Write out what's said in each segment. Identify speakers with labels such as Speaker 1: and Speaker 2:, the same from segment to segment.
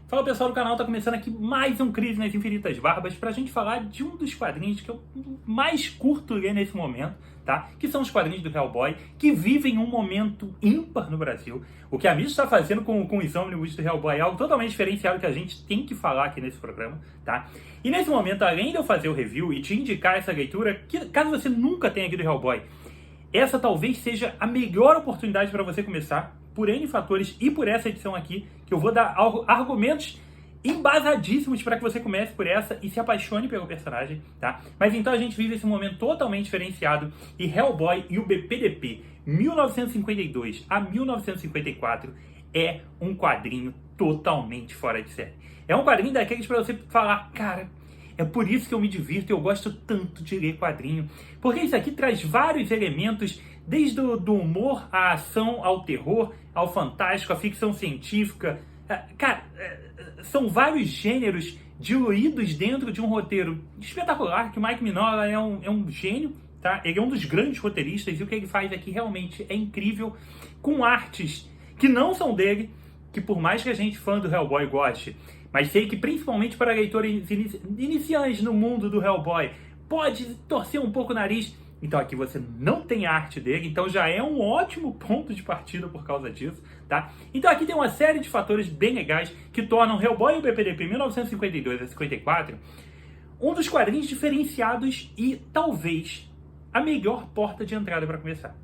Speaker 1: Fala pessoal do canal, tá começando aqui mais um Crise nas Infinitas Barbas pra gente falar de um dos quadrinhos que eu mais curto ler nesse momento, tá? Que são os quadrinhos do Hellboy, que vivem um momento ímpar no Brasil. O que a Mitos está fazendo com os ônibus do Hellboy é algo totalmente diferenciado que a gente tem que falar aqui nesse programa, tá? E nesse momento, além de eu fazer o review e te indicar essa leitura, que caso você nunca tenha lido Hellboy, essa talvez seja a melhor oportunidade para você começar, por N fatores e por essa edição aqui, que eu vou dar argumentos embasadíssimos para que você comece por essa e se apaixone pelo personagem, tá? Mas então a gente vive esse momento totalmente diferenciado e Hellboy e o BPDP 1952 a 1954 é um quadrinho totalmente fora de série. É um quadrinho daqueles para você falar, cara, é por isso que eu me divirto e eu gosto tanto de ler quadrinho. Porque isso aqui traz vários elementos, desde do humor, à ação, ao terror, ao fantástico, à ficção científica. Cara, são vários gêneros diluídos dentro de um roteiro espetacular, que o Mike Mignola é um gênio, tá? Ele é um dos grandes roteiristas e o que ele faz aqui realmente é incrível, com artes que não são dele, que por mais que a gente fã do Hellboy goste, mas sei que principalmente para leitores iniciantes no mundo do Hellboy, pode torcer um pouco o nariz. Então aqui você não tem a arte dele, então já é um ótimo ponto de partida por causa disso, tá? Então aqui tem uma série de fatores bem legais que tornam Hellboy e o BPDP 1952 a 54 um dos quadrinhos diferenciados e talvez a melhor porta de entrada para começar.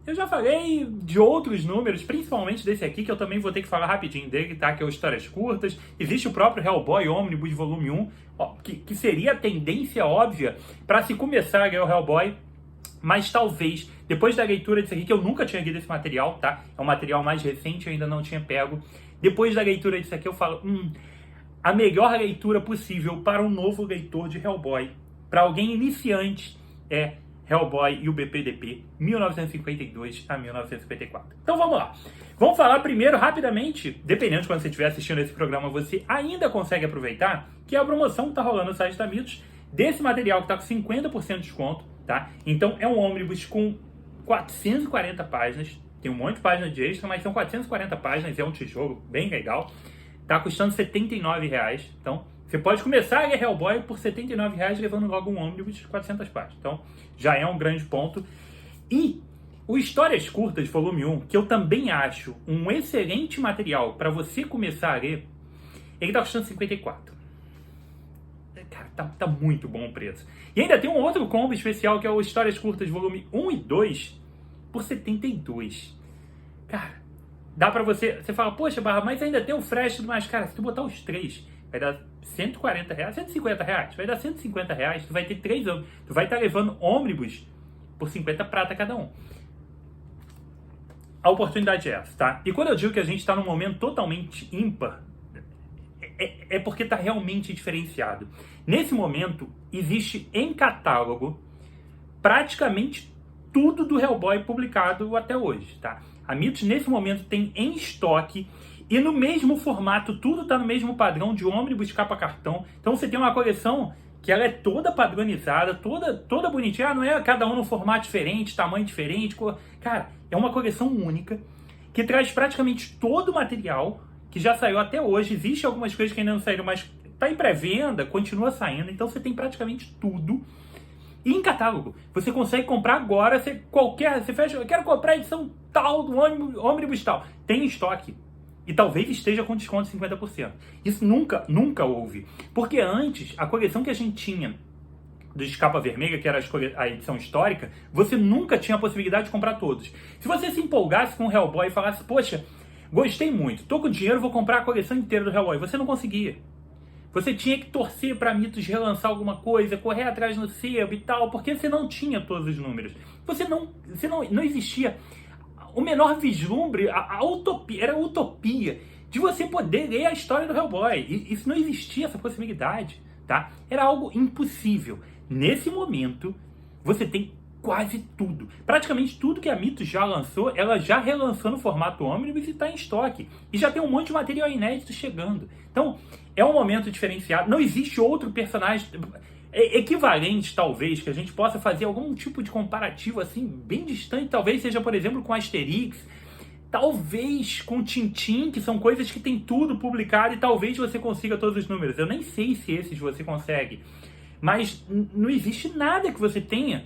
Speaker 1: Eu já falei de outros números, principalmente desse aqui, que eu também vou ter que falar rapidinho dele, tá? Que é o Histórias Curtas. Existe o próprio Hellboy Omnibus Volume 1, que seria a tendência óbvia para se começar a ler o Hellboy, mas talvez, depois da leitura disso aqui, que eu nunca tinha lido esse material, tá? É um material mais recente, eu ainda não tinha pego. Depois da leitura disso aqui, eu falo, a melhor leitura possível para um novo leitor de Hellboy, para alguém iniciante, é Hellboy e o BPDP, 1952 a 1954. Então vamos lá. Vamos falar primeiro, rapidamente, dependendo de quando você estiver assistindo esse programa, você ainda consegue aproveitar, que é a promoção que está rolando no site da Mitos, desse material que está com 50% de desconto, tá? Então é um ônibus com 440 páginas, tem um monte de páginas de extra, mas são 440 páginas, é um tijolo bem legal. Tá custando R$ 79,00, então você pode começar a ler Hellboy por R$ 79,00 levando logo um ônibus de 400 páginas. Então, já é um grande ponto. E o Histórias Curtas, volume 1, que eu também acho um excelente material para você começar a ler, ele tá custando 54. Cara, tá muito bom o preço. E ainda tem um outro combo especial, que é o Histórias Curtas, volume 1 e 2, por 72. Cara, dá pra você fala, poxa, Barra, mas ainda tem o frete e tudo mais. Cara, se tu botar os três, vai dar R$140, R$150, vai dar R$150, tu vai ter 3 anos. Tu vai estar levando ônibus por 50 prata cada um. A oportunidade é essa, tá? E quando eu digo que a gente tá num momento totalmente ímpar, é porque tá realmente diferenciado. Nesse momento, existe em catálogo praticamente tudo do Hellboy publicado até hoje, tá? A Mitos, nesse momento, tem em estoque e no mesmo formato, tudo está no mesmo padrão de ônibus capa cartão. Então você tem uma coleção que ela é toda padronizada, toda bonitinha. Não é cada um num formato diferente, tamanho diferente. Cara, é uma coleção única que traz praticamente todo o material que já saiu até hoje. Existem algumas coisas que ainda não saíram, mas está em pré-venda, continua saindo. Então você tem praticamente tudo. E em catálogo, você consegue comprar agora, você fecha, eu quero comprar a edição tal do ônibus tal. Tem em estoque. E talvez esteja com desconto de 50%. Isso nunca houve. Porque antes, a coleção que a gente tinha dos Capa Vermelha, que era a edição histórica, você nunca tinha a possibilidade de comprar todos. Se você se empolgasse com o Hellboy e falasse, poxa, gostei muito, tô com dinheiro, vou comprar a coleção inteira do Hellboy, você não conseguia. Você tinha que torcer para Mitos relançar alguma coisa, correr atrás no sebo e tal, porque você não tinha todos os números. Não existia o menor vislumbre, a utopia, era a utopia de você poder ler a história do Hellboy. E isso não existia, essa possibilidade, tá? Era algo impossível. Nesse momento, você tem quase tudo. Praticamente tudo que a Mitos já lançou, ela já relançou no formato ônibus e está em estoque. E já tem um monte de material inédito chegando. Então, é um momento diferenciado. Não existe outro personagem equivalente, talvez, que a gente possa fazer algum tipo de comparativo assim, bem distante. Talvez seja, por exemplo, com Asterix. talvez com Tintin, que são coisas que tem tudo publicado e talvez você consiga todos os números. Eu nem sei se esses você consegue, mas não existe nada que você tenha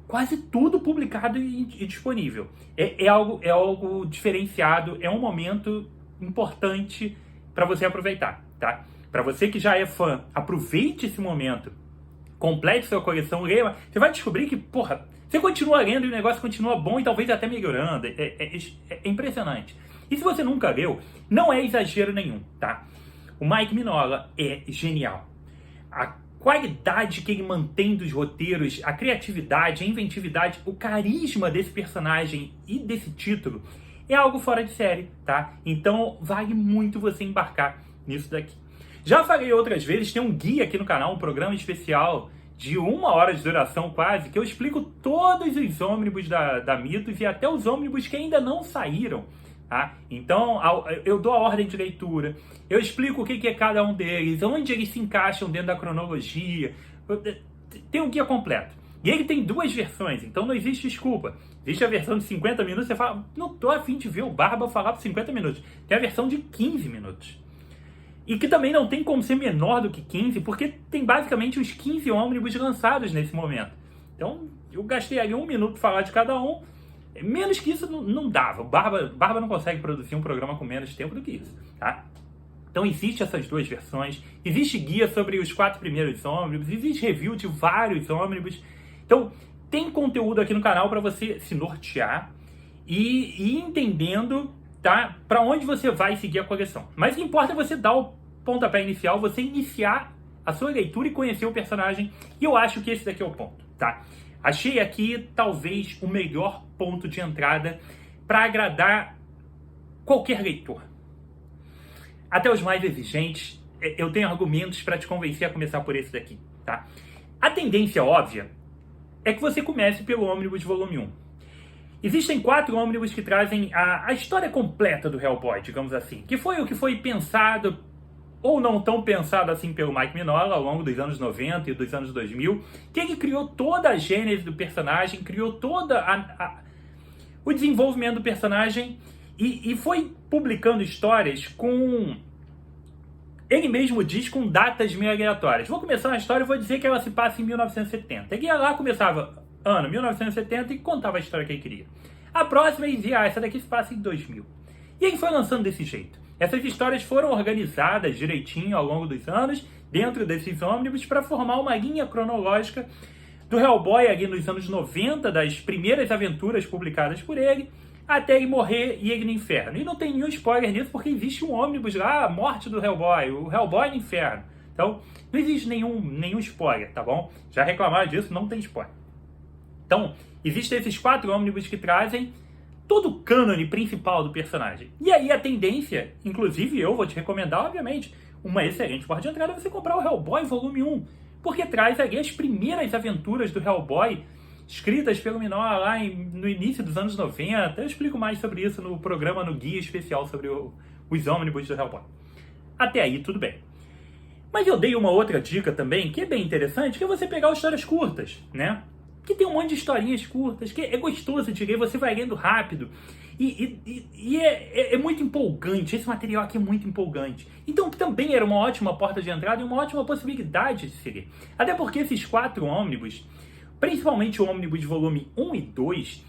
Speaker 1: quase tudo publicado e disponível. É algo diferenciado, é um momento importante para você aproveitar, tá? Para você que já é fã, aproveite esse momento, complete sua coleção, leia. Você vai descobrir que, porra, você continua lendo e o negócio continua bom e talvez até melhorando. É impressionante. E se você nunca leu, não é exagero nenhum, tá? O Mike Mignola é genial. A qualidade que ele mantém dos roteiros, a criatividade, a inventividade, o carisma desse personagem e desse título é algo fora de série, tá? Então vale muito você embarcar nisso daqui. Já falei outras vezes, tem um guia aqui no canal, um programa especial de 1 hora de duração quase, que eu explico todos os ônibus da Mitos e até os ônibus que ainda não saíram. Tá? Então, eu dou a ordem de leitura, eu explico o que é cada um deles, onde eles se encaixam dentro da cronologia. Tem um guia completo. E ele tem 2 versões, então não existe desculpa. Existe a versão de 50 minutos, você fala, não tô a fim de ver o Barba falar por 50 minutos. Tem a versão de 15 minutos. E que também não tem como ser menor do que 15, porque tem basicamente os 15 ônibus lançados nesse momento. Então, eu gastei ali 1 minuto para falar de cada um. Menos que isso não dava. Barba não consegue produzir um programa com menos tempo do que isso, tá? Então, existe essas 2 versões. Existe guia sobre os 4 primeiros ônibus. Existe review de vários ônibus. Então, tem conteúdo aqui no canal para você se nortear e ir entendendo, tá, para onde você vai seguir a coleção. Mas o que importa é você dar o pontapé inicial, você iniciar a sua leitura e conhecer o personagem. E eu acho que esse daqui é o ponto, tá? Achei aqui talvez o melhor ponto de entrada para agradar qualquer leitor. Até os mais exigentes, eu tenho argumentos para te convencer a começar por esse daqui, tá? A tendência óbvia é que você comece pelo Ônibus Volume 1. Existem 4 ônibus que trazem a história completa do Hellboy, digamos assim, que foi o que foi pensado ou não tão pensado assim pelo Mike Mignola ao longo dos anos 90 e dos anos 2000, que ele criou toda a gênese do personagem, criou toda o desenvolvimento do personagem e foi publicando histórias com, ele mesmo diz, com datas meio aleatórias. Vou começar uma história e vou dizer que ela se passa em 1970. Ele ia lá, começava ano 1970 e contava a história que ele queria. A próxima ele dizia, essa daqui se passa em 2000. E ele foi lançando desse jeito. Essas histórias foram organizadas direitinho ao longo dos anos, dentro desses ônibus, para formar uma linha cronológica do Hellboy ali nos anos 90, das primeiras aventuras publicadas por ele, até ele morrer e ele no inferno. E não tem nenhum spoiler nisso, porque existe um ônibus lá, a morte do Hellboy, o Hellboy no inferno. Então, não existe nenhum spoiler, tá bom? Já reclamaram disso, não tem spoiler. Então, existem esses 4 ônibus que trazem todo o cânone principal do personagem. E aí a tendência, inclusive eu vou te recomendar, obviamente, uma excelente porta de entrada é você comprar o Hellboy Volume 1, porque traz ali as primeiras aventuras do Hellboy, escritas pelo Mignola lá no início dos anos 90. Eu explico mais sobre isso no programa, no guia especial sobre os ônibus do Hellboy. Até aí, tudo bem. Mas eu dei uma outra dica também, que é bem interessante, que é você pegar histórias curtas, né? Que tem um monte de historinhas curtas, que é gostoso de ler, você vai lendo rápido. E é muito empolgante, esse material aqui é muito empolgante. Então também era uma ótima porta de entrada e uma ótima possibilidade de se ler. Até porque esses 4 ônibus, principalmente o ônibus volume 1 e 2,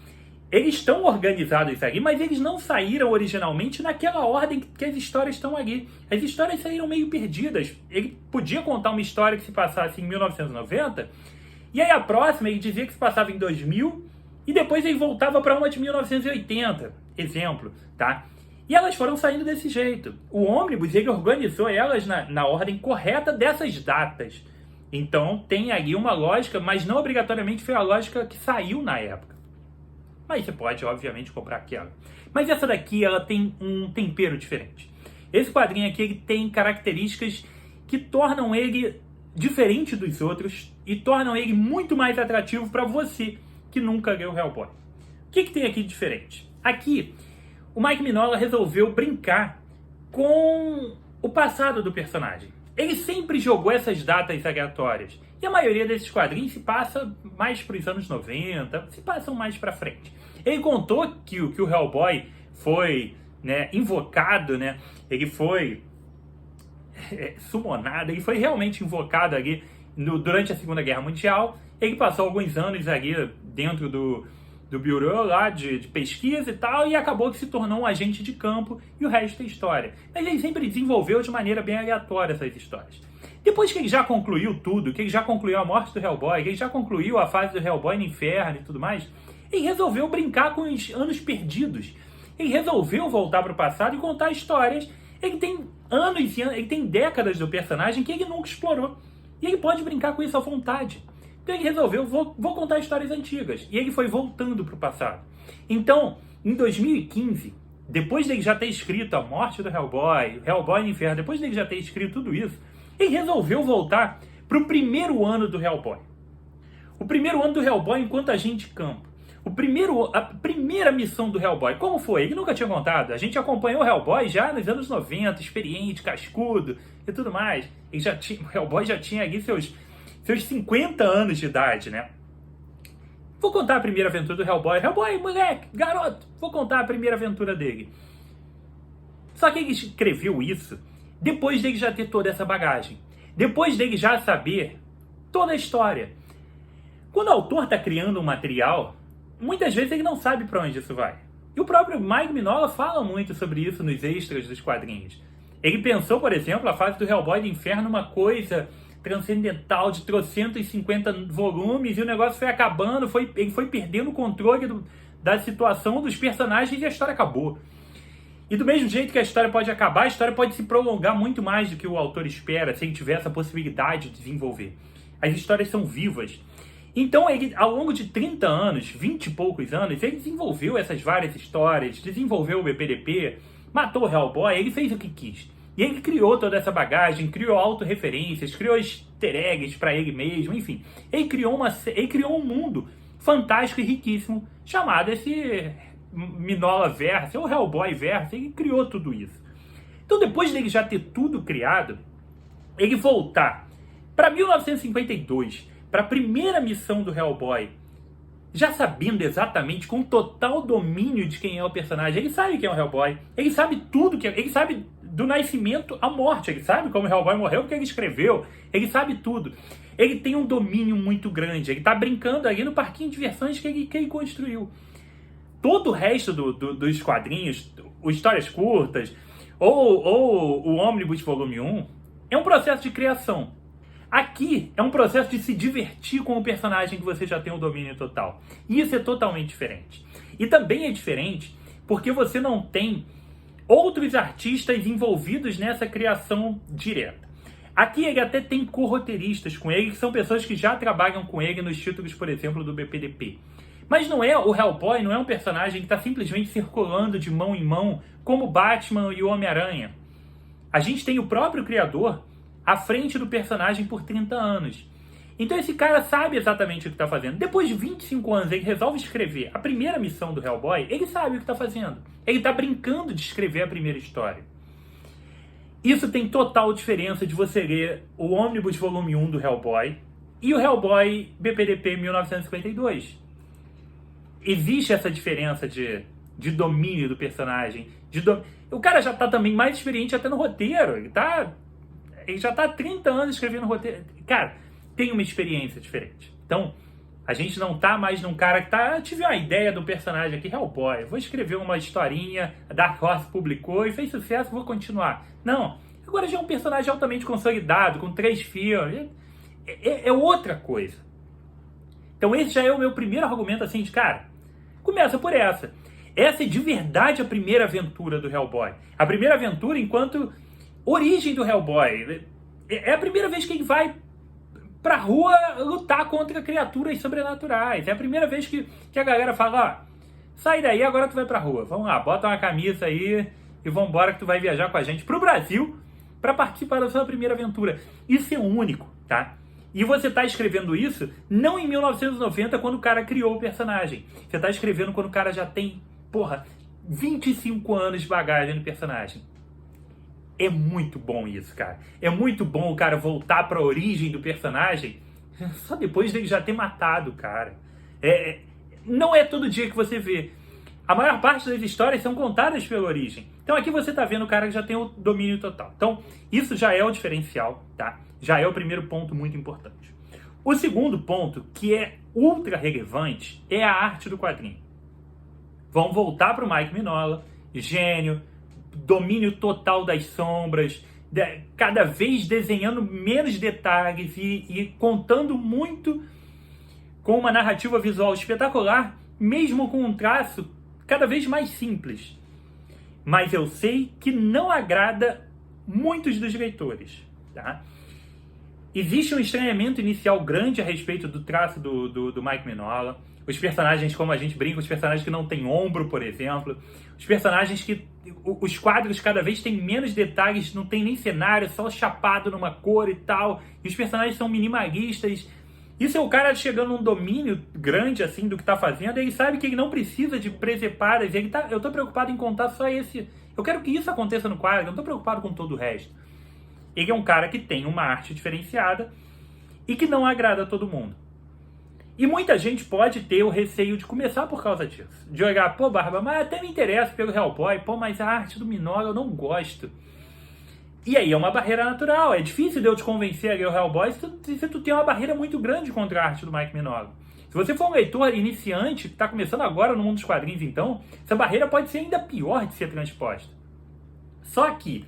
Speaker 1: eles estão organizados ali, mas eles não saíram originalmente naquela ordem que as histórias estão ali. As histórias saíram meio perdidas. Ele podia contar uma história que se passasse em 1990, e aí a próxima ele dizia que se passava em 2000, e depois ele voltava para uma de 1980, exemplo, tá? E elas foram saindo desse jeito. O ônibus, ele organizou elas na ordem correta dessas datas. Então tem ali uma lógica, mas não obrigatoriamente foi a lógica que saiu na época. Mas você pode, obviamente, comprar aquela. Mas essa daqui, ela tem um tempero diferente. Esse quadrinho aqui, ele tem características que tornam ele diferente dos outros e tornam ele muito mais atrativo para você que nunca leu Hellboy. O que tem aqui de diferente? Aqui, o Mike Mignola resolveu brincar com o passado do personagem. Ele sempre jogou essas datas aleatórias. E a maioria desses quadrinhos se passa mais para os anos 90, se passam mais para frente. Ele contou que o Hellboy foi, né, invocado, né, ele foi summonado, ele foi realmente invocado ali durante a Segunda Guerra Mundial. Ele passou alguns anos ali dentro do bureau lá de pesquisa e tal, e acabou que se tornou um agente de campo, e o resto é história. Mas ele sempre desenvolveu de maneira bem aleatória essas histórias. Depois que ele já concluiu tudo, que ele já concluiu a morte do Hellboy, que ele já concluiu a fase do Hellboy no inferno e tudo mais, ele resolveu brincar com os anos perdidos. Ele resolveu voltar para o passado e contar histórias. Ele tem anos e anos, ele tem décadas do personagem que ele nunca explorou. E ele pode brincar com isso à vontade. Então ele resolveu, vou contar histórias antigas. E ele foi voltando para o passado. Então, em 2015, depois dele já ter escrito a morte do Hellboy, o Hellboy no inferno, depois dele já ter escrito tudo isso, ele resolveu voltar para o primeiro ano do Hellboy. O primeiro ano do Hellboy enquanto agente de campo. A primeira missão do Hellboy, como foi? Ele nunca tinha contado. A gente acompanhou o Hellboy já nos anos 90, experiente, cascudo e tudo mais. O Hellboy já tinha ali seus 50 anos de idade, né? Vou contar a primeira aventura do Hellboy. Hellboy, moleque, garoto, vou contar a primeira aventura dele. Só que ele escreveu isso depois dele já ter toda essa bagagem. Depois dele já saber toda a história. Quando o autor está criando um material, muitas vezes ele não sabe para onde isso vai. E o próprio Mike Mignola fala muito sobre isso nos extras dos quadrinhos. Ele pensou, por exemplo, a fase do Hellboy do Inferno uma coisa transcendental de 350 volumes, e o negócio foi acabando, ele foi perdendo o controle da situação dos personagens e a história acabou. E do mesmo jeito que a história pode acabar, a história pode se prolongar muito mais do que o autor espera, se ele tiver essa possibilidade de desenvolver. As histórias são vivas. Então, ele, ao longo de 30 anos, 20 e poucos anos, ele desenvolveu essas várias histórias, desenvolveu o BPDP, matou o Hellboy, ele fez o que quis. E ele criou toda essa bagagem, criou autorreferências, criou easter eggs para ele mesmo, enfim. Ele criou um mundo fantástico e riquíssimo, chamado esse Mignola Verso, ou Hellboy Verso. Ele criou tudo isso. Então, depois dele já ter tudo criado, ele voltar para 1952, para a primeira missão do Hellboy, já sabendo exatamente, com total domínio de quem é o personagem. Ele sabe quem é o Hellboy, ele sabe tudo, ele sabe do nascimento à morte, ele sabe como o Hellboy morreu, porque ele escreveu, ele sabe tudo. Ele tem um domínio muito grande, ele está brincando ali no parquinho de diversões que ele construiu. Todo o resto dos quadrinhos, ou histórias curtas, ou o Omnibus Volume 1, é um processo de criação. Aqui é um processo de se divertir com o personagem que você já tem o domínio total. E isso é totalmente diferente. E também é diferente porque você não tem outros artistas envolvidos nessa criação direta. Aqui ele até tem co-roteiristas com ele, que são pessoas que já trabalham com ele nos títulos, por exemplo, do BPDP. Mas não é o Hellboy, não é um personagem que está simplesmente circulando de mão em mão, como Batman e o Homem-Aranha. A gente tem o próprio criador à frente do personagem por 30 anos. Então esse cara sabe exatamente o que está fazendo. Depois de 25 anos, ele resolve escrever a primeira missão do Hellboy, ele sabe o que está fazendo. Ele está brincando de escrever a primeira história. Isso tem total diferença de você ler o Omnibus Volume 1 do Hellboy e o Hellboy BPDP 1952. Existe essa diferença de domínio do personagem. O cara já está também mais experiente até no roteiro. Ele já está há 30 anos escrevendo roteiro. Cara, tem uma experiência diferente. Então, a gente não tá mais num cara que tive uma ideia do personagem aqui, Hellboy, vou escrever uma historinha, a Dark Horse publicou e fez sucesso, vou continuar. Não, agora já é um personagem altamente consolidado, com 3 filmes, é outra coisa. Então esse já é o meu primeiro argumento assim de, cara, começa por essa. Essa é de verdade a primeira aventura do Hellboy. A primeira aventura enquanto origem do Hellboy. É a primeira vez que ele vai pra rua lutar contra criaturas sobrenaturais. É a primeira vez que a galera fala, ó, sai daí, agora tu vai pra rua. Vamos lá, bota uma camisa aí e vambora que tu vai viajar com a gente pro Brasil pra participar da sua primeira aventura. Isso é único, tá? E você tá escrevendo isso não em 1990, quando o cara criou o personagem. Você tá escrevendo quando o cara já tem, 25 anos de bagagem no personagem. É muito bom isso, cara. É muito bom o cara voltar para a origem do personagem só depois dele já ter matado o cara. Não é todo dia que você vê. A maior parte das histórias são contadas pela origem. Então aqui você está vendo o cara que já tem o domínio total. Então isso já é o diferencial, tá? Já é o primeiro ponto muito importante. O segundo ponto, que é ultra relevante, é a arte do quadrinho. Vamos voltar para o Mike Mignola, gênio, domínio total das sombras, cada vez desenhando menos detalhes e contando muito com uma narrativa visual espetacular, mesmo com um traço cada vez mais simples. Mas eu sei que não agrada muitos dos leitores, tá? Existe um estranhamento inicial grande a respeito do traço do Mike Mignola. Os personagens, como a gente brinca, os personagens que não têm ombro, por exemplo. Os personagens que... Os quadros cada vez têm menos detalhes, não tem nem cenário, só chapado numa cor e tal. E os personagens são minimalistas. Isso é o cara chegando num domínio grande, assim, do que tá fazendo. Ele sabe que ele não precisa de presepadas. Eu tô preocupado em contar só esse... Eu quero que isso aconteça no quadro, eu não tô preocupado com todo o resto. Ele é um cara que tem uma arte diferenciada e que não agrada a todo mundo. E muita gente pode ter o receio de começar por causa disso. De olhar, pô, Barba, mas até me interessa pelo Hellboy, pô, mas a arte do Mignola eu não gosto. E aí é uma barreira natural, é difícil de eu te convencer a ler o Hellboy se tu tem uma barreira muito grande contra a arte do Mike Mignola. Se você for um leitor iniciante, que está começando agora no mundo dos quadrinhos, então, essa barreira pode ser ainda pior de ser transposta. Só que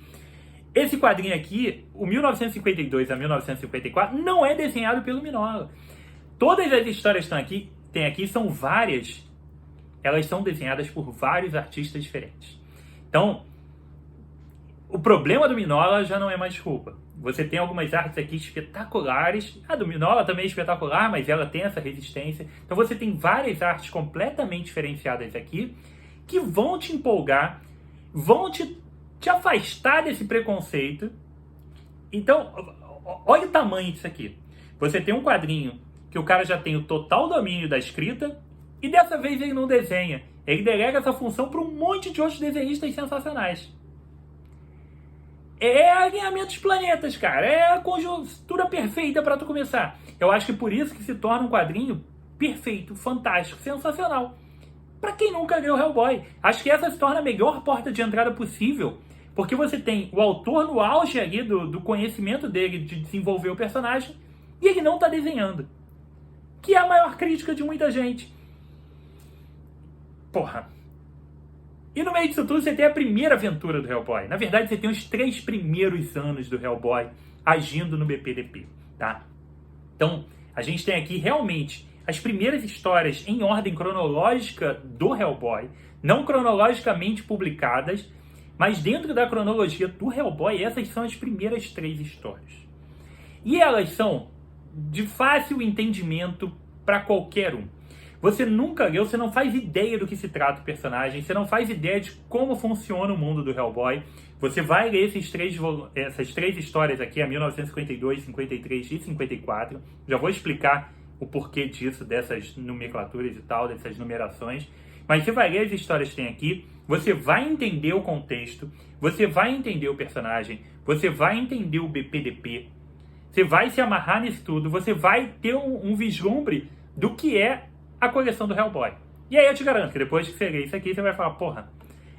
Speaker 1: esse quadrinho aqui, o 1952 a 1954, não é desenhado pelo Mignola. Todas as histórias que tem aqui são várias. Elas são desenhadas por vários artistas diferentes. Então, o problema do Mignola já não é mais culpa. Você tem algumas artes aqui espetaculares. A do Mignola também é espetacular, mas ela tem essa resistência. Então você tem várias artes completamente diferenciadas aqui que vão te empolgar, vão te afastar desse preconceito. Então, olha o tamanho disso aqui. Você tem um quadrinho que o cara já tem o total domínio da escrita e dessa vez ele não desenha. Ele delega essa função para um monte de outros desenhistas sensacionais. É alinhamento dos planetas, cara. É a conjuntura perfeita para tu começar. Eu acho que por isso que se torna um quadrinho perfeito, fantástico, sensacional. Para quem nunca leu Hellboy, acho que essa se torna a melhor porta de entrada possível, porque você tem o autor no auge ali do conhecimento dele de desenvolver o personagem e ele não está desenhando. Que é a maior crítica de muita gente. Porra. E no meio disso tudo você tem a primeira aventura do Hellboy. Na verdade você tem os 3 primeiros anos do Hellboy agindo no BPDP, tá? Então a gente tem aqui realmente as primeiras histórias em ordem cronológica do Hellboy, não cronologicamente publicadas, mas dentro da cronologia do Hellboy, essas são as primeiras 3 histórias. E elas são de fácil entendimento para qualquer um. Você nunca leu, você não faz ideia do que se trata o personagem, você não faz ideia de como funciona o mundo do Hellboy. Você vai ler essas 3 histórias aqui, a 1952, 53 e 54. Já vou explicar o porquê disso, dessas nomenclaturas e tal, dessas numerações. Mas você vai ler as histórias que tem aqui, você vai entender o contexto, você vai entender o personagem, você vai entender o BPDP, você vai se amarrar nisso tudo, você vai ter um vislumbre do que é a coleção do Hellboy. E aí eu te garanto que depois que você ler isso aqui, você vai falar, porra,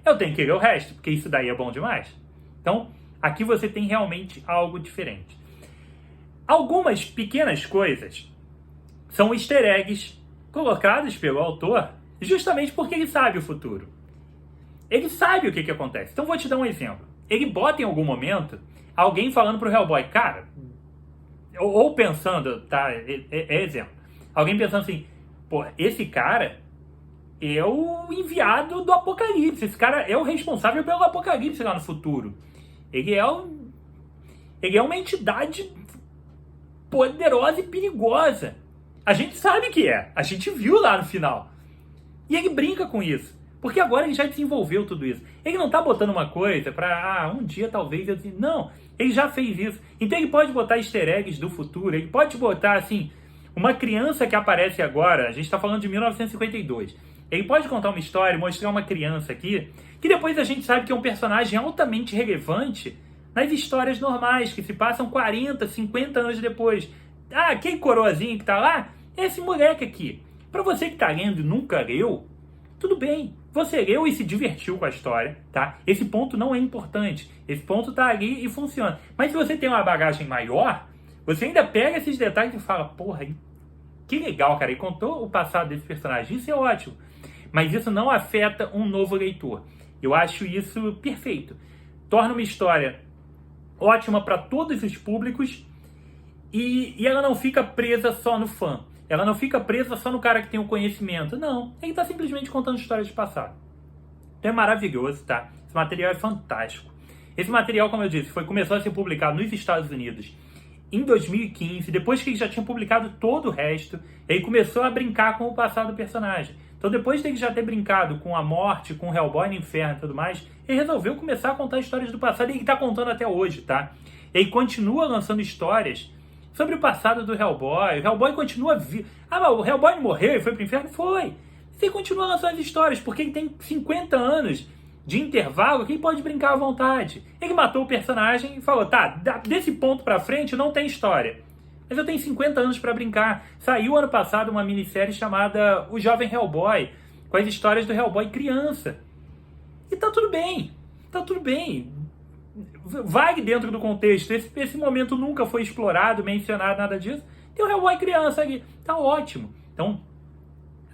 Speaker 1: eu tenho que ler o resto, porque isso daí é bom demais. Então, aqui você tem realmente algo diferente. Algumas pequenas coisas são easter eggs colocados pelo autor justamente porque ele sabe o futuro. Ele sabe o que acontece. Então vou te dar um exemplo. Ele bota em algum momento alguém falando pro Hellboy, cara, ou pensando, tá, é exemplo. Alguém pensando assim, pô, esse cara é o enviado do Apocalipse. Esse cara é o responsável pelo Apocalipse lá no futuro. Ele é uma entidade poderosa e perigosa. A gente sabe que é. A gente viu lá no final. E ele brinca com isso. Porque agora ele já desenvolveu tudo isso. Ele não tá botando uma coisa pra, um dia talvez eu... Não, ele já fez isso. Então ele pode botar easter eggs do futuro. Ele pode botar, assim, uma criança que aparece agora. A gente tá falando de 1952. Ele pode contar uma história, mostrar uma criança aqui, que depois a gente sabe que é um personagem altamente relevante nas histórias normais, que se passam 40, 50 anos depois. Ah, aquele coroazinho que tá lá, é esse moleque aqui. Pra você que tá lendo e nunca leu, tudo bem. você leu e se divertiu com a história, tá? Esse ponto não é importante. Esse ponto tá ali e funciona. Mas se você tem uma bagagem maior, você ainda pega esses detalhes e fala, porra, que legal, cara. E contou o passado desse personagem. Isso é ótimo. Mas isso não afeta um novo leitor. Eu acho isso perfeito. Torna uma história ótima para todos os públicos e ela não fica presa só no fã. Ela não fica presa só no cara que tem o conhecimento. Não, ele está simplesmente contando histórias de passado. Então é maravilhoso, tá? Esse material é fantástico. Esse material, como eu disse, começou a ser publicado nos Estados Unidos em 2015, depois que ele já tinha publicado todo o resto, ele começou a brincar com o passado do personagem. Então, depois de ele já ter brincado com a morte, com o Hellboy no inferno e tudo mais, ele resolveu começar a contar histórias do passado e ele está contando até hoje, tá? Ele continua lançando histórias sobre o passado do Hellboy. O Hellboy continua vivo. Ah, mas o Hellboy não morreu e foi pro inferno? Foi! Ele continua lançando as histórias, porque ele tem 50 anos de intervalo que ele pode brincar à vontade. Ele matou o personagem e falou, tá, desse ponto pra frente não tem história. Mas eu tenho 50 anos pra brincar. Saiu ano passado uma minissérie chamada O Jovem Hellboy, com as histórias do Hellboy criança. E tá tudo bem. Tá tudo bem. Vai dentro do contexto. Esse momento nunca foi explorado, mencionado, nada disso. Tem o Hellboy criança aqui. Tá ótimo. Então,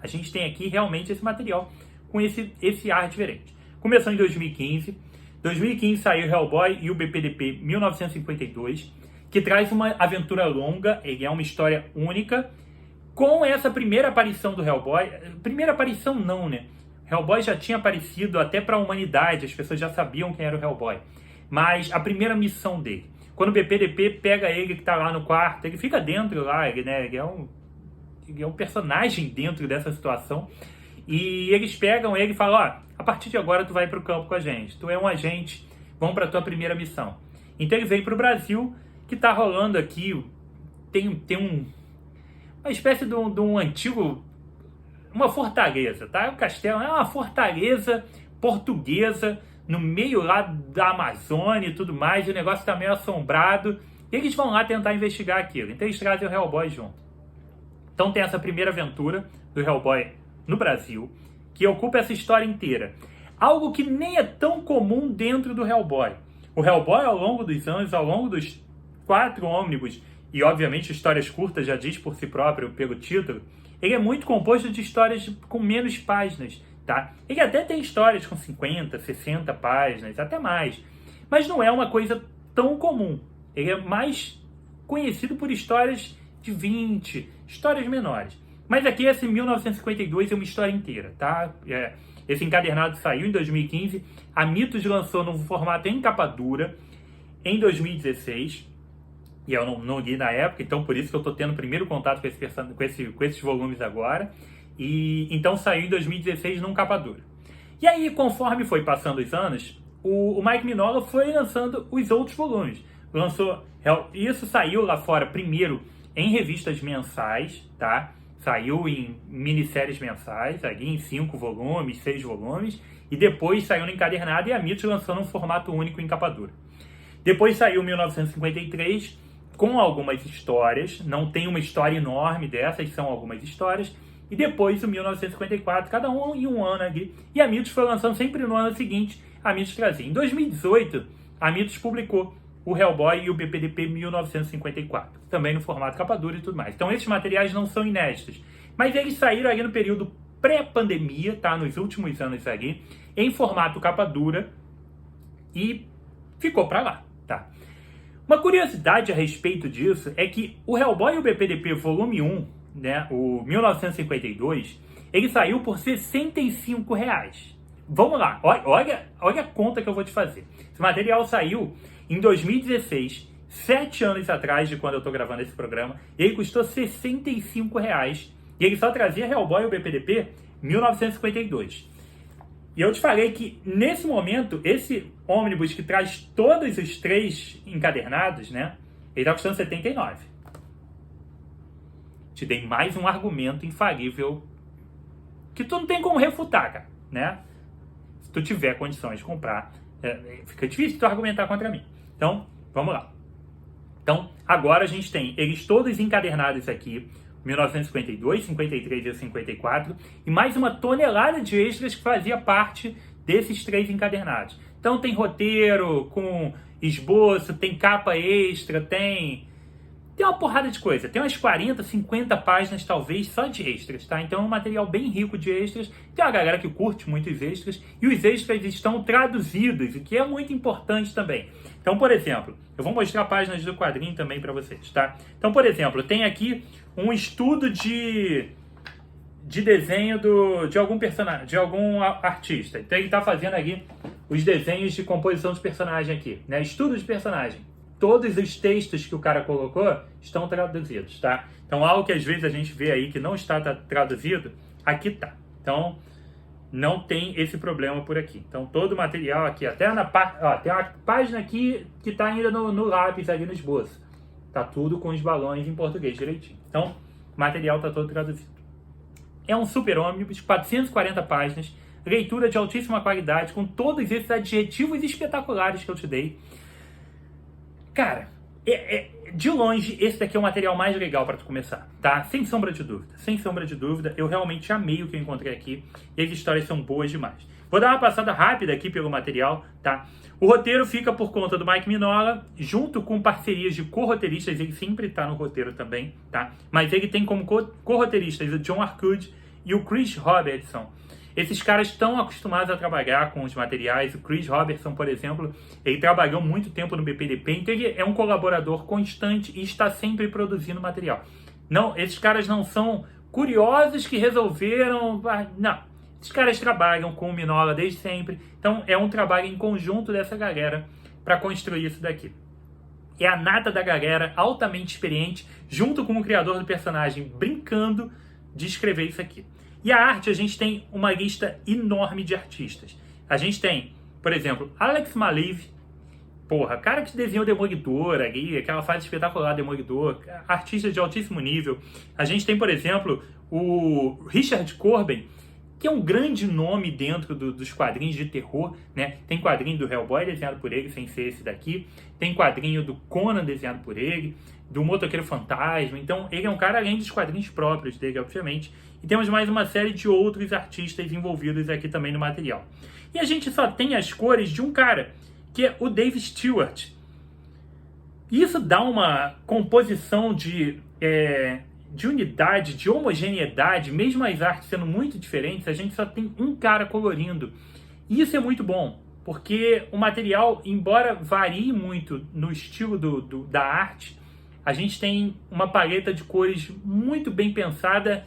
Speaker 1: a gente tem aqui realmente esse material com esse ar diferente. Começou em 2015. 2015 saiu Hellboy e o BPDP 1952, que traz uma aventura longa, ele é uma história única, com essa primeira aparição do Hellboy. Primeira aparição não, né? Hellboy já tinha aparecido até para a humanidade, as pessoas já sabiam quem era o Hellboy. Mas a primeira missão dele, quando o BPDP pega ele que tá lá no quarto, ele fica dentro lá, ele é um personagem dentro dessa situação, e eles pegam ele e falam, ó, a partir de agora tu vai pro campo com a gente, tu é um agente, vamos pra tua primeira missão. Então ele veio pro Brasil, que tá rolando aqui, tem uma espécie de um antigo, uma fortaleza, tá? O castelo é uma fortaleza portuguesa, no meio lá da Amazônia e tudo mais, e o negócio tá meio assombrado, e eles vão lá tentar investigar aquilo. Então eles trazem o Hellboy junto. Então tem essa primeira aventura do Hellboy no Brasil, que ocupa essa história inteira. Algo que nem é tão comum dentro do Hellboy. O Hellboy, ao longo dos anos, ao longo dos 4 ônibus, e obviamente histórias curtas, já diz por si próprio, pelo título, ele é muito composto de histórias com menos páginas, tá? Ele até tem histórias com 50, 60 páginas, até mais. Mas não é uma coisa tão comum. Ele é mais conhecido por histórias de 20, histórias menores. Mas aqui esse 1952 é uma história inteira, tá? Esse encadernado saiu em 2015, a Mitos lançou num formato em capa dura em 2016, e eu não li na época, então por isso que eu tô tendo o primeiro contato com esses volumes agora, e então saiu em 2016 num capa dura. E aí, conforme foi passando os anos, o Mike Mignola foi lançando os outros volumes. Isso saiu lá fora primeiro em revistas mensais, tá? Saiu em minisséries mensais, ali em 5 volumes, 6 volumes, e depois saiu no encadernado e a Mitos lançou num formato único em capa dura. Depois saiu 1953 com algumas histórias, não tem uma história enorme dessas, são algumas histórias, e depois o 1954, cada um em um ano aqui, e a Mitos foi lançando sempre no ano seguinte, a Mitos trazia. Em 2018, a Mitos publicou o Hellboy e o BPDP 1954, também no formato capa dura e tudo mais. Então esses materiais não são inéditos, mas eles saíram ali no período pré-pandemia, tá? Nos últimos anos ali, em formato capa dura, e ficou pra lá, tá? Uma curiosidade a respeito disso é que o Hellboy e o BPDP volume 1, né, o 1952, ele saiu por R$65. Vamos lá, olha a conta que eu vou te fazer. Esse material saiu em 2016, 7 anos atrás de quando eu estou gravando esse programa, e ele custou R$65, e ele só trazia Hellboy e o BPDP 1952. E eu te falei que, nesse momento, esse ônibus que traz todos os 3 encadernados, né, ele está custando R$79. Te dei mais um argumento infalível que tu não tem como refutar, cara, né? Se tu tiver condições de comprar, fica difícil tu argumentar contra mim. Então, vamos lá. Então, agora a gente tem eles todos encadernados aqui, 1952, 53 e 54, e mais uma tonelada de extras que fazia parte desses 3 encadernados. Então tem roteiro com esboço, tem capa extra, tem uma porrada de coisa. Tem umas 40, 50 páginas talvez só de extras, tá? Então é um material bem rico de extras. Tem uma galera que curte muitos extras e os extras estão traduzidos, o que é muito importante também. Então, por exemplo, eu vou mostrar páginas do quadrinho também para vocês, tá? Então, por exemplo, tem aqui um estudo de desenho de algum personagem, de algum artista. Então ele está fazendo aqui os desenhos de composição de personagem aqui, né? Estudo de personagem. Todos os textos que o cara colocou estão traduzidos, tá? Então algo que às vezes a gente vê aí que não está traduzido, aqui tá. Então não tem esse problema por aqui. Então todo o material aqui, até na parte, ó, tem uma página aqui que está ainda no lápis ali no esboço. Tá tudo com os balões em português direitinho. Então o material tá todo traduzido. É um super ônibus, 440 páginas, leitura de altíssima qualidade, com todos esses adjetivos espetaculares que eu te dei. Cara, de longe, esse daqui é o material mais legal para tu começar, tá? Sem sombra de dúvida. Sem sombra de dúvida, eu realmente amei o que eu encontrei aqui e as histórias são boas demais. Vou dar uma passada rápida aqui pelo material, tá? O roteiro fica por conta do Mike Mignola, junto com parcerias de co-roteiristas, ele sempre tá no roteiro também, tá? Mas ele tem como co-roteiristas o John Arcudi e o Chris Robertson. Esses caras estão acostumados a trabalhar com os materiais. O Chris Robertson, por exemplo, ele trabalhou muito tempo no BPDP, então ele é um colaborador constante e está sempre produzindo material. Não, esses caras não são curiosos que resolveram... Não, esses caras trabalham com o Mignola desde sempre, então é um trabalho em conjunto dessa galera para construir isso daqui. É a nata da galera, altamente experiente, junto com o criador do personagem, brincando de escrever isso aqui. E a arte, a gente tem uma lista enorme de artistas. A gente tem, por exemplo, Alex Maleev, porra, cara que desenhou Demolidor ali, aquela fase espetacular Demolidor, artista de altíssimo nível. A gente tem, por exemplo, o Richard Corben, que é um grande nome dentro dos quadrinhos de terror, né? Tem quadrinho do Hellboy desenhado por ele, sem ser esse daqui. Tem quadrinho do Conan desenhado por ele, do Motoqueiro Fantasma. Então, ele é um cara além dos quadrinhos próprios dele, obviamente. E temos mais uma série de outros artistas envolvidos aqui também no material. E a gente só tem as cores de um cara, que é o Dave Stewart. Isso dá uma composição de unidade, de homogeneidade, mesmo as artes sendo muito diferentes, a gente só tem um cara colorindo. E isso é muito bom, porque o material, embora varie muito no estilo da arte, a gente tem uma paleta de cores muito bem pensada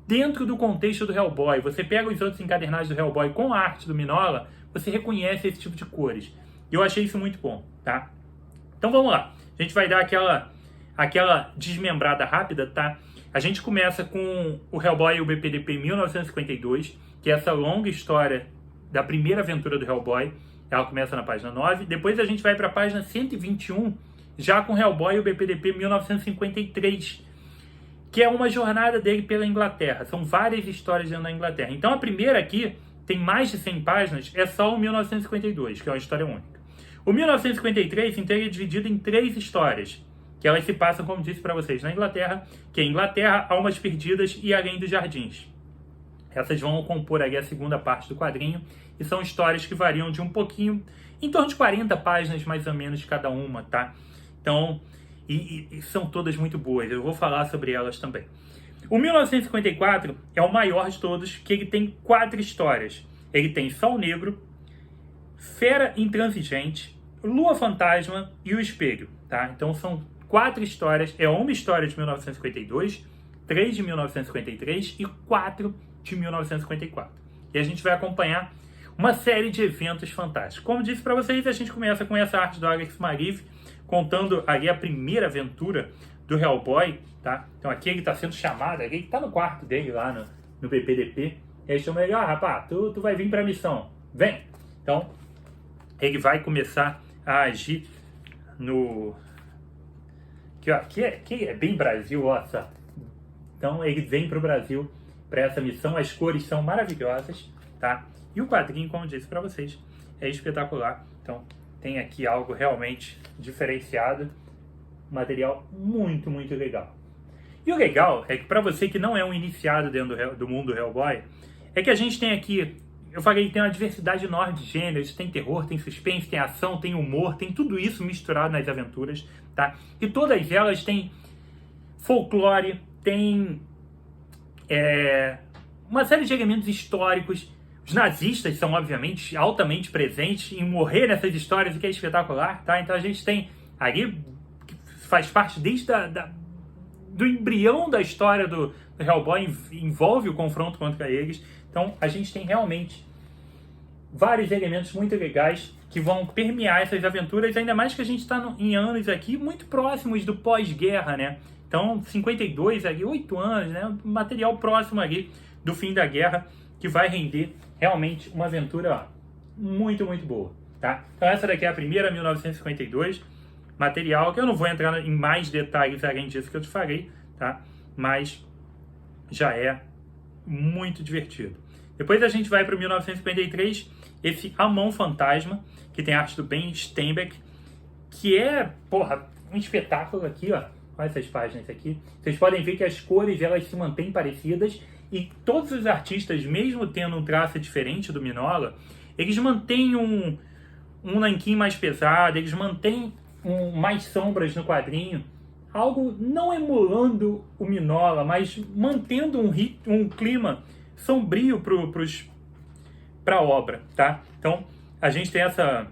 Speaker 1: dentro do contexto do Hellboy. Você pega os outros encadernados do Hellboy com a arte do Mignola, você reconhece esse tipo de cores. E eu achei isso muito bom, tá? Então vamos lá. A gente vai dar aquela desmembrada rápida, tá? A gente começa com o Hellboy e o BPDP em 1952, que é essa longa história da primeira aventura do Hellboy. Ela começa na página 9. Depois a gente vai para a página 121, já com o Hellboy e o BPDP em 1953, que é uma jornada dele pela Inglaterra. São várias histórias dentro da Inglaterra. Então a primeira aqui tem mais de 100 páginas, é só o 1952, que é uma história única. O 1953 inteiro é dividido em 3 histórias, que elas se passam, como disse para vocês, na Inglaterra, que é Inglaterra, Almas Perdidas e Além dos Jardins. Essas vão compor aí a segunda parte do quadrinho, e são histórias que variam de um pouquinho, em torno de 40 páginas mais ou menos cada uma, tá? Então, e são todas muito boas, eu vou falar sobre elas também. O 1954 é o maior de todos, que ele tem 4 histórias. Ele tem Sol Negro, Fera Intransigente, Lua Fantasma e O Espelho, tá? Então são 4 histórias, é uma história de 1952, 3 de 1953 e 4 de 1954. E a gente vai acompanhar uma série de eventos fantásticos. Como disse para vocês, a gente começa com essa arte do Alex Maleev, contando ali a primeira aventura do Hellboy, tá? Então aqui ele está sendo chamado, ele está no quarto dele lá no BPDP. E eles chamam ele, rapaz, tu vai vir para a missão, vem! Então, ele vai começar a agir no... Que é bem Brasil, ó, só. Então ele vem para o Brasil para essa missão, as cores são maravilhosas, tá? E o quadrinho, como eu disse para vocês, é espetacular. Então tem aqui algo realmente diferenciado, material muito, muito legal. E o legal é que para você que não é um iniciado dentro do mundo do Hellboy, é que a gente tem aqui, eu falei, tem uma diversidade enorme de gêneros, tem terror, tem suspense, tem ação, tem humor, tem tudo isso misturado nas aventuras, tá? E todas elas têm folclore, tem uma série de elementos históricos. Os nazistas são, obviamente, altamente presentes em morrer nessas histórias, o que é espetacular, tá? Então a gente tem ali, que faz parte desde do embrião da história do Hellboy, envolve o confronto contra eles. Então a gente tem realmente vários elementos muito legais que vão permear essas aventuras, ainda mais que a gente está em anos aqui muito próximos do pós-guerra, né? Então, 52 ali, 8 anos, né? Material próximo ali do fim da guerra, que vai render realmente uma aventura muito, muito boa, tá? Então essa daqui é a primeira, 1952, material que eu não vou entrar em mais detalhes além disso que eu te falei, tá? Mas já é muito divertido. Depois a gente vai para 1953, esse A Mão Fantasma, que tem arte do Ben Steinbeck, que é, porra, um espetáculo aqui, ó. Olha essas páginas aqui. Vocês podem ver que as cores, elas se mantêm parecidas e todos os artistas, mesmo tendo um traço diferente do Mignola, eles mantêm um nanquim mais pesado, eles mantêm mais sombras no quadrinho, algo não emulando o Mignola, mas mantendo um clima sombrio para a obra, tá? Então, a gente tem essa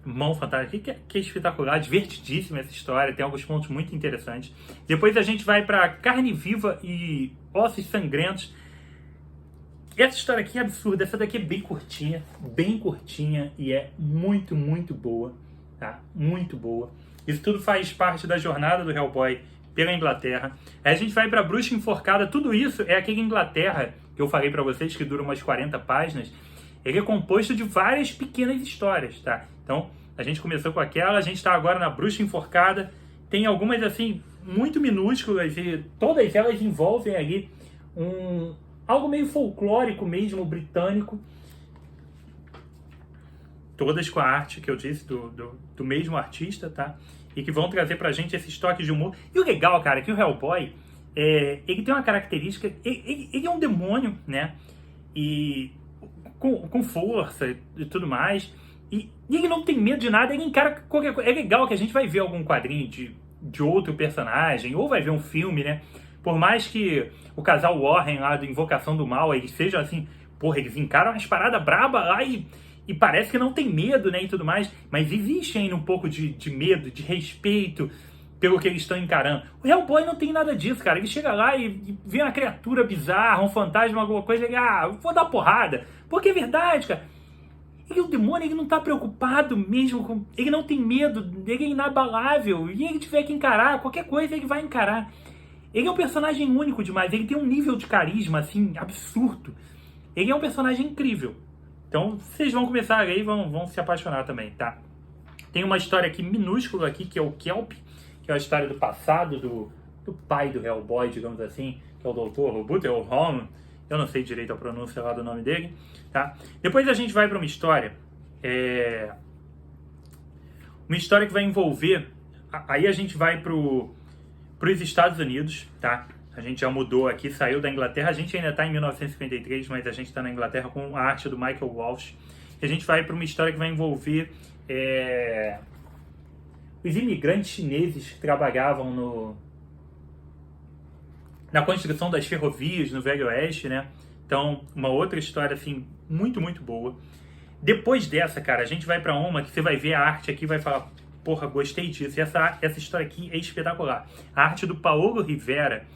Speaker 1: Mão Fantástica, que é espetacular, divertidíssima essa história, tem alguns pontos muito interessantes. Depois a gente vai para Carne Viva e Ossos Sangrentos. Essa história aqui é absurda, essa daqui é bem curtinha e é muito, muito boa, tá? Muito boa. Isso tudo faz parte da jornada do Hellboy pela Inglaterra. Aí a gente vai para Bruxa Enforcada, tudo isso é aquele Inglaterra que eu falei para vocês, que dura umas 40 páginas. Ele é composto de várias pequenas histórias, tá? Então, a gente começou com aquela, a gente está agora na Bruxa Enforcada. Tem algumas, assim, muito minúsculas e todas elas envolvem ali algo meio folclórico mesmo, britânico. Todas com a arte que eu disse do mesmo artista, tá? E que vão trazer pra gente esses toques de humor. E o legal, cara, é que o Hellboy, ele tem uma característica, ele é um demônio, né? E com força e tudo mais. E ele não tem medo de nada, ele encara qualquer coisa. É legal que a gente vai ver algum quadrinho de outro personagem, ou vai ver um filme, né? Por mais que o casal Warren lá do Invocação do Mal, eles sejam assim, porra, eles encaram umas paradas brabas lá e parece que não tem medo, né, e tudo mais. Mas existe ainda um pouco de medo, de respeito pelo que eles estão encarando. O Hellboy não tem nada disso, cara. Ele chega lá e vê uma criatura bizarra, um fantasma, alguma coisa, ele, vou dar porrada. Porque é verdade, cara. Ele é um demônio, ele não tá preocupado mesmo com... Ele não tem medo, ele é inabalável. E ele tiver que encarar, qualquer coisa ele vai encarar. Ele é um personagem único demais, ele tem um nível de carisma, assim, absurdo. Ele é um personagem incrível. Então, vocês vão começar a ler e vão se apaixonar também, tá? Tem uma história aqui minúscula aqui, que é o Kelp, que é a história do passado do pai do Hellboy, digamos assim, que é o Dr. Butterholm. Eu não sei direito a pronúncia lá do nome dele, tá? Depois a gente vai para uma história que vai envolver... Aí a gente vai para os Estados Unidos, tá? A gente já mudou aqui, saiu da Inglaterra. A gente ainda está em 1953, mas a gente está na Inglaterra com a arte do Michael Walsh. E a gente vai para uma história que vai envolver os imigrantes chineses que trabalhavam na construção das ferrovias no Velho Oeste, né? Então, uma outra história, assim, muito, muito boa. Depois dessa, cara, a gente vai para uma que você vai ver a arte aqui e vai falar, porra, gostei disso. E essa história aqui é espetacular. A arte do Paulo Rivera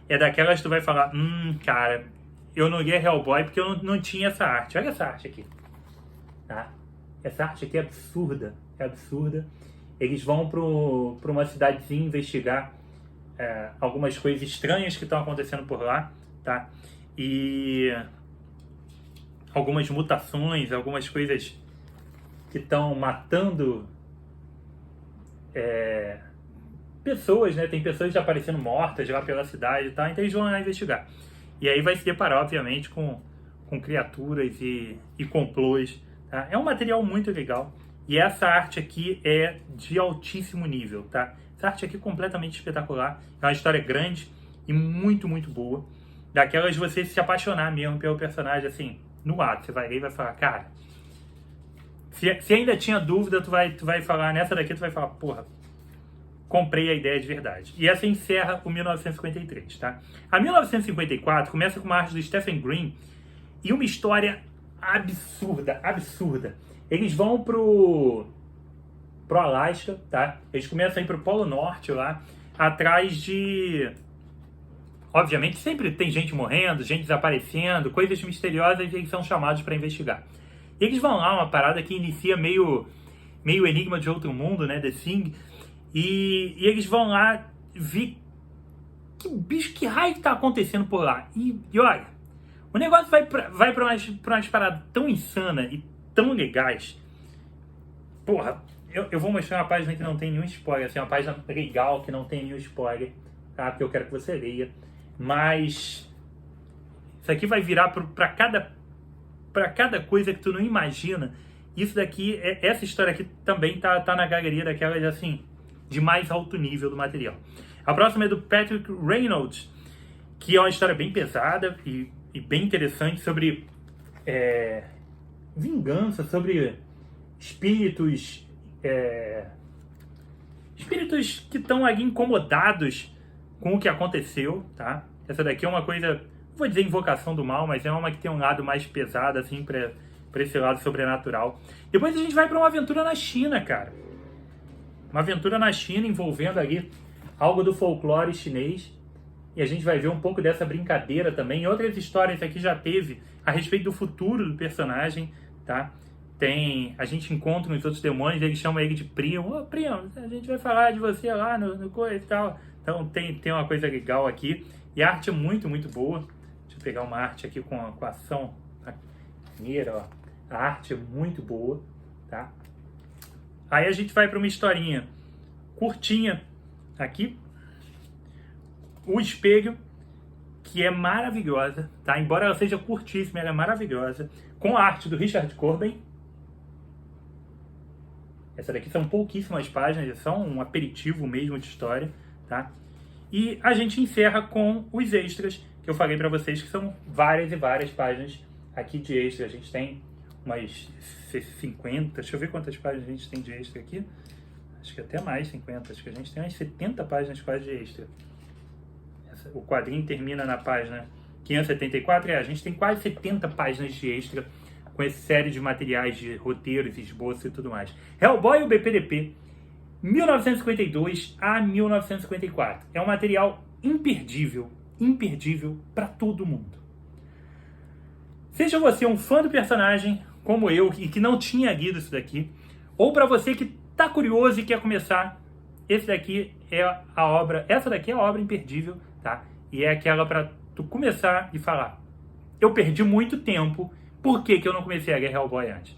Speaker 1: é daquelas que tu vai falar, cara, eu não li Hellboy porque eu não tinha essa arte. Olha essa arte aqui, tá? Essa arte aqui é absurda, Eles vão para uma cidadezinha investigar algumas coisas estranhas que estão acontecendo por lá, tá? E algumas mutações, algumas coisas que estão matando pessoas, né? Tem pessoas aparecendo mortas lá pela cidade e tal, então eles vão lá investigar. E aí vai se deparar, obviamente, com criaturas e complôs, tá? É um material muito legal. E essa arte aqui é de altíssimo nível, tá? Essa arte aqui é completamente espetacular. É uma história grande e muito, muito boa. Daquelas de você se apaixonar mesmo pelo personagem, assim, no ato. Você vai ler e vai falar, cara... Se ainda tinha dúvida, tu vai falar, nessa daqui tu vai falar, porra, comprei a ideia de verdade. E essa encerra o 1953, tá? A 1954 começa com uma arte do Stephen Green e uma história absurda, absurda. Eles vão pro Alasca, tá? Eles começam a ir pro Polo Norte lá, atrás de... Obviamente sempre tem gente morrendo, gente desaparecendo, coisas misteriosas, e eles são chamados para investigar. E eles vão lá, uma parada que inicia meio Enigma de Outro Mundo, né? The Thing. E eles vão lá ver que bicho, que raio que tá acontecendo por lá. E olha, o negócio vai pra umas paradas tão insanas e tão legais. Porra, eu vou mostrar uma página que não tem nenhum spoiler, assim, uma página legal que não tem nenhum spoiler, tá? Porque eu quero que você leia. Mas isso aqui vai virar pra cada coisa que tu não imagina. Isso daqui, essa história aqui também tá na galeria daquelas, assim, de mais alto nível do material. A próxima é do Patrick Reynolds, que é uma história bem pesada e bem interessante sobre vingança, sobre espíritos que estão ali incomodados com o que aconteceu, tá? Essa daqui é uma coisa, não vou dizer invocação do mal, mas é uma que tem um lado mais pesado, assim, pra esse lado sobrenatural. Depois a gente vai pra uma aventura na China, cara. Uma aventura na China envolvendo ali algo do folclore chinês. E a gente vai ver um pouco dessa brincadeira também. E outras histórias aqui já teve a respeito do futuro do personagem, tá? A gente encontra os outros demônios, eles chamam ele de primo. Ô, primo, a gente vai falar de você lá no coisa e tal. Então tem uma coisa legal aqui. E a arte é muito, muito boa. Deixa eu pegar uma arte aqui com a ação maneira, ó. A arte é muito boa, tá? Aí a gente vai para uma historinha curtinha aqui. O Espelho, que é maravilhosa, tá? Embora ela seja curtíssima, ela é maravilhosa. Com a arte do Richard Corbin. Essa daqui são pouquíssimas páginas, são um aperitivo mesmo de história, tá? E a gente encerra com os extras, que eu falei para vocês, que são várias e várias páginas aqui de extra. A gente tem umas 50, deixa eu ver quantas páginas a gente tem de extra aqui. Acho que até mais 50, acho que a gente tem umas 70 páginas quase de extra. O quadrinho termina na página 574, a gente tem quase 70 páginas de extra com essa série de materiais de roteiros, esboços e tudo mais. Hellboy e o BPDP, 1952 a 1954. É um material imperdível, imperdível para todo mundo. Seja você um fã do personagem, como eu, e que não tinha lido isso daqui, ou para você que tá curioso e quer começar, essa daqui é a obra imperdível, tá? E é aquela para tu começar e falar, eu perdi muito tempo, por que eu não comecei a ler Hellboy antes?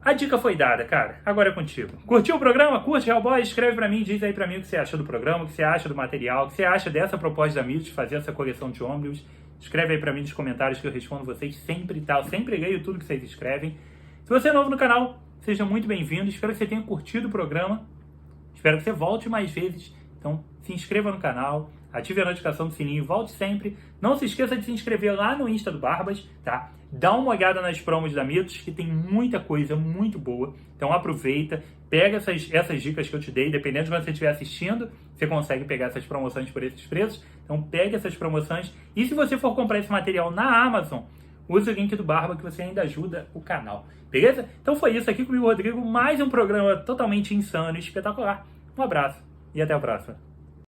Speaker 1: A dica foi dada, cara. Agora é contigo. Curtiu o programa? Curte Hellboy? Escreve pra mim, diz aí pra mim o que você achou do programa, o que você acha do material, o que você acha dessa proposta da Mitos de fazer essa coleção de ônibus. Escreve aí pra mim nos comentários que eu respondo vocês sempre, tá? Eu sempre leio tudo que vocês escrevem. Se você é novo no canal, seja muito bem-vindo. Espero que você tenha curtido o programa. Espero que você volte mais vezes. Então, se inscreva no canal, ative a notificação do sininho, volte sempre. Não se esqueça de se inscrever lá no Insta do Barbas, tá? Dá uma olhada nas promos da Mitos, que tem muita coisa muito boa. Então aproveita, pega essas dicas que eu te dei, dependendo de quando você estiver assistindo, você consegue pegar essas promoções por esses preços. Então pega essas promoções. E se você for comprar esse material na Amazon, use o link do Barba que você ainda ajuda o canal. Beleza? Então foi isso aqui comigo, Rodrigo. Mais um programa totalmente insano e espetacular. Um abraço e até a próxima.